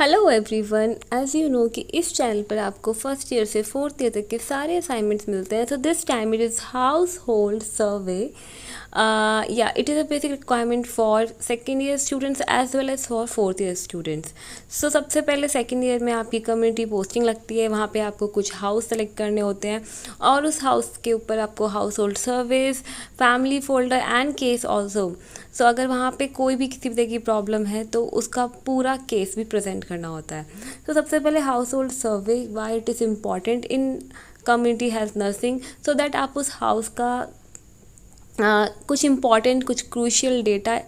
Hello everyone, as you know कि इस channel पर आपको फर्स्ट ईयर से फोर्थ ईयर तक के सारे असाइनमेंट्स मिलते हैं. So this time it is household survey. या it is a basic requirement for second year students as well as for fourth year students. So सबसे पहले सेकेंड ईयर में आपकी कम्युनिटी पोस्टिंग लगती है. वहाँ पे आपको कुछ हाउस सेलेक्ट करने होते हैं और उस हाउस के ऊपर आपको household surveys, family folder and case also. So अगर वहाँ पे कोई भी किसी तरह की प्रॉब्लम है तो उसका पूरा केस भी प्रेजेंट करना होता है. तो सबसे पहले house hold survey, why it is important in community health nursing, so that आप उस हाउस का कुछ इम्पॉर्टेंट, कुछ क्रूशियल डेटा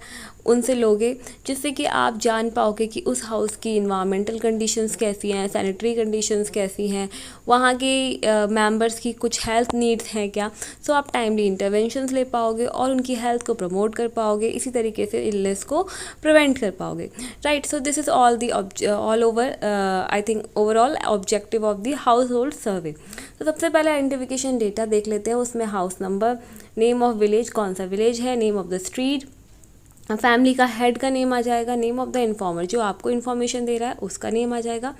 उनसे लोगे, जिससे कि आप जान पाओगे कि उस हाउस की इन्वामेंटल कंडीशंस कैसी हैं, सैनिटरी कंडीशंस कैसी हैं, वहाँ के मेंबर्स की कुछ हेल्थ नीड्स हैं क्या. सो आप टाइमली इंटरवेंशंस ले पाओगे और उनकी हेल्थ को प्रमोट कर पाओगे. इसी तरीके से इलनेस को प्रिवेंट कर पाओगे. Right. So this is all over I think overall objective of the household survey. तो सबसे पहले आइडेंटिफिकेशन डेटा देख लेते हैं. उसमें house number, name of village, कौन सा विलेज है, name of the street, family का हेड का नेम आ जाएगा, नेम ऑफ द इन्फॉर्मर जो आपको इन्फॉर्मेशन दे रहा है उसका नेम आ जाएगा.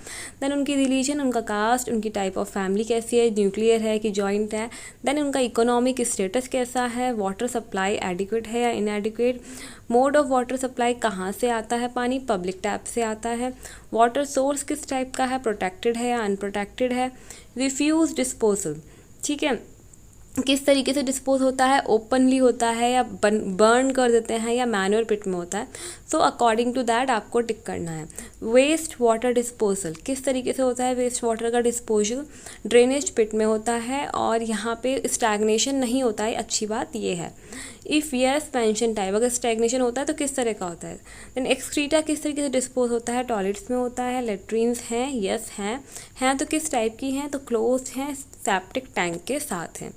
देन उनकी रिलीजन, उनका कास्ट, उनकी टाइप ऑफ फैमिली कैसी है, न्यूक्लियर है कि जॉइंट है. देन उनका इकोनॉमिक स्टेटस कैसा है, वाटर सप्लाई एडिक्वेट है या इनएडिक्वेट, मोड ऑफ वाटर सप्लाई, कहाँ से आता है पानी, पब्लिक टैप से आता है, वाटर सोर्स किस टाइप का है, प्रोटेक्टेड है या अनप्रोटेक्टेड है, रिफ्यूज डिस्पोजल, ठीक है, किस तरीके से डिस्पोज होता है, ओपनली होता है या बर्न कर देते हैं या मैन्योर पिट में होता है. सो अकॉर्डिंग टू दैट आपको टिक करना है. वेस्ट वाटर डिस्पोजल, किस तरीके से होता है वेस्ट वाटर का डिस्पोजल, ड्रेनेज पिट में होता है और यहाँ पे स्टैग्नेशन नहीं होता है. अच्छी बात ये है. इफ़ यस मेंशन टाइप, अगर स्टैग्नेशन होता है तो किस तरह का होता है. देन एक्सक्रीटा किस तरीके से डिस्पोज होता है, टॉयलेट्स में होता है, लेट्रिन्स हैं, यस हैं तो किस टाइप की हैं, तो क्लोज हैं, सेप्टिक टैंक के साथ हैं.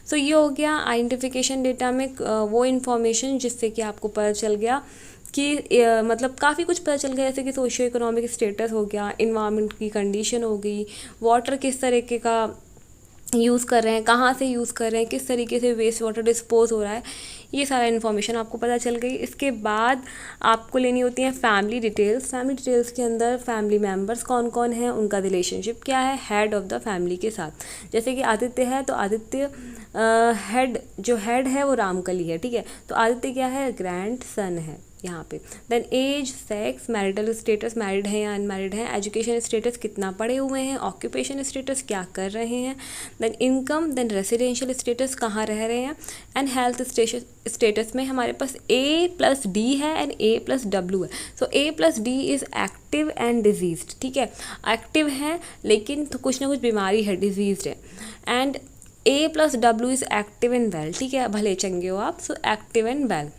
सो ये हो गया आइडेंटिफिकेशन डेटा में वो इन्फॉर्मेशन जिससे कि आपको पता चल गया कि मतलब काफ़ी कुछ पता चल गया, जैसे कि सोशियो इकोनॉमिक स्टेटस हो गया, इन्वायरमेंट की कंडीशन हो गई, वाटर किस तरीके का यूज़ कर रहे हैं, कहाँ से यूज़ कर रहे हैं, किस तरीके से वेस्ट वाटर डिस्पोज हो रहा है, ये सारा इन्फॉर्मेशन आपको पता चल गई. इसके बाद आपको लेनी होती है फैमिली डिटेल्स. फैमिली डिटेल्स के अंदर फैमिली मेम्बर्स कौन कौन हैं, उनका रिलेशनशिप क्या है हेड ऑफ द फैमिली के साथ. जैसे कि आदित्य है तो आदित्य हेड जो हेड है वो रामकली है, ठीक है. तो आदित्य क्या है, ग्रैंड सन है यहाँ पे. Then age, sex, marital status, married है या अनमैरिड है, एजुकेशन स्टेटस कितना पढ़े हुए हैं, ऑक्यूपेशन स्टेटस क्या कर रहे हैं, then income, then residential status कहाँ रह रहे हैं, एंड हेल्थ स्टेटस में हमारे पास A+D है एंड A+W है. सो A+D is active and diseased, ठीक है. एक्टिव है लेकिन तो कुछ ना कुछ बीमारी है, डिजीज्ड है. And A+W is active and well, ठीक है, भले चंगे हो आप. So active and well.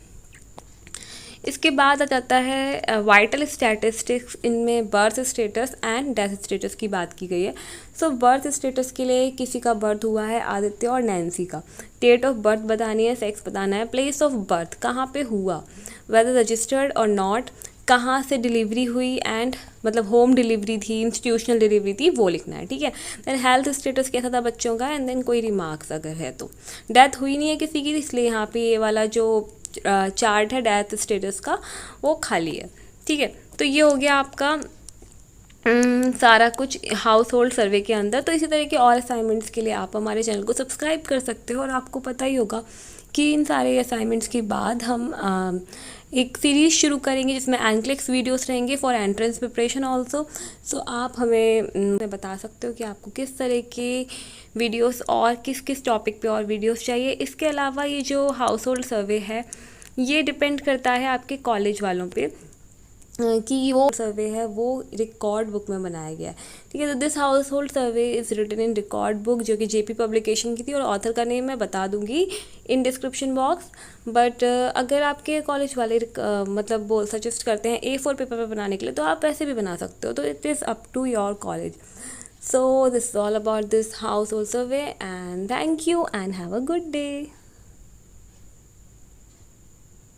इसके बाद आ जाता है वाइटल स्टैटिस्टिक्स. इनमें birth status and death status की बात की गई है. सो बर्थ स्टेटस के लिए किसी का बर्थ हुआ है आदित्य और नैन्सी का, डेट ऑफ बर्थ बतानी है, सेक्स बताना है, प्लेस ऑफ बर्थ कहाँ पे हुआ, वेदर रजिस्टर्ड और नॉट, कहाँ से डिलीवरी हुई एंड मतलब होम डिलीवरी थी, इंस्टीट्यूशनल डिलीवरी थी, वो लिखना है, ठीक है. देन हेल्थ स्टेटस कैसा था बच्चों का, एंड देन कोई रिमार्क्स अगर है तो. डेथ हुई नहीं है किसी की, इसलिए यहाँ पे ये वाला जो चार्ट है डेथ स्टेटस का वो खाली है, ठीक है. तो ये हो गया आपका सारा कुछ हाउस होल्ड सर्वे के अंदर. तो इसी तरह के और असाइनमेंट्स के लिए आप हमारे चैनल को सब्सक्राइब कर सकते हो. और आपको पता ही होगा कि इन सारे असाइनमेंट्स के बाद हम एक सीरीज़ शुरू करेंगे जिसमें एनक्लेक्स वीडियोस रहेंगे फॉर एंट्रेंस प्रिपरेशन ऑल्सो. सो आप हमें बता सकते हो कि आपको किस तरह के वीडियोस और किस किस टॉपिक पे और वीडियोस चाहिए. इसके अलावा ये जो हाउस होल्ड सर्वे है ये डिपेंड करता है आपके कॉलेज वालों पे कि वो सर्वे है वो रिकॉर्ड बुक में बनाया गया है, ठीक है. तो this household survey is written in record book जो कि JP पब्लिकेशन की थी, और ऑथर का नेम मैं बता दूंगी इन डिस्क्रिप्शन बॉक्स. बट अगर आपके कॉलेज वाले मतलब वो सजेस्ट करते हैं A4 पेपर पर बनाने के लिए तो आप वैसे भी बना सकते हो. तो it is up to your college. So this is all about this household survey and thank you and have a good day.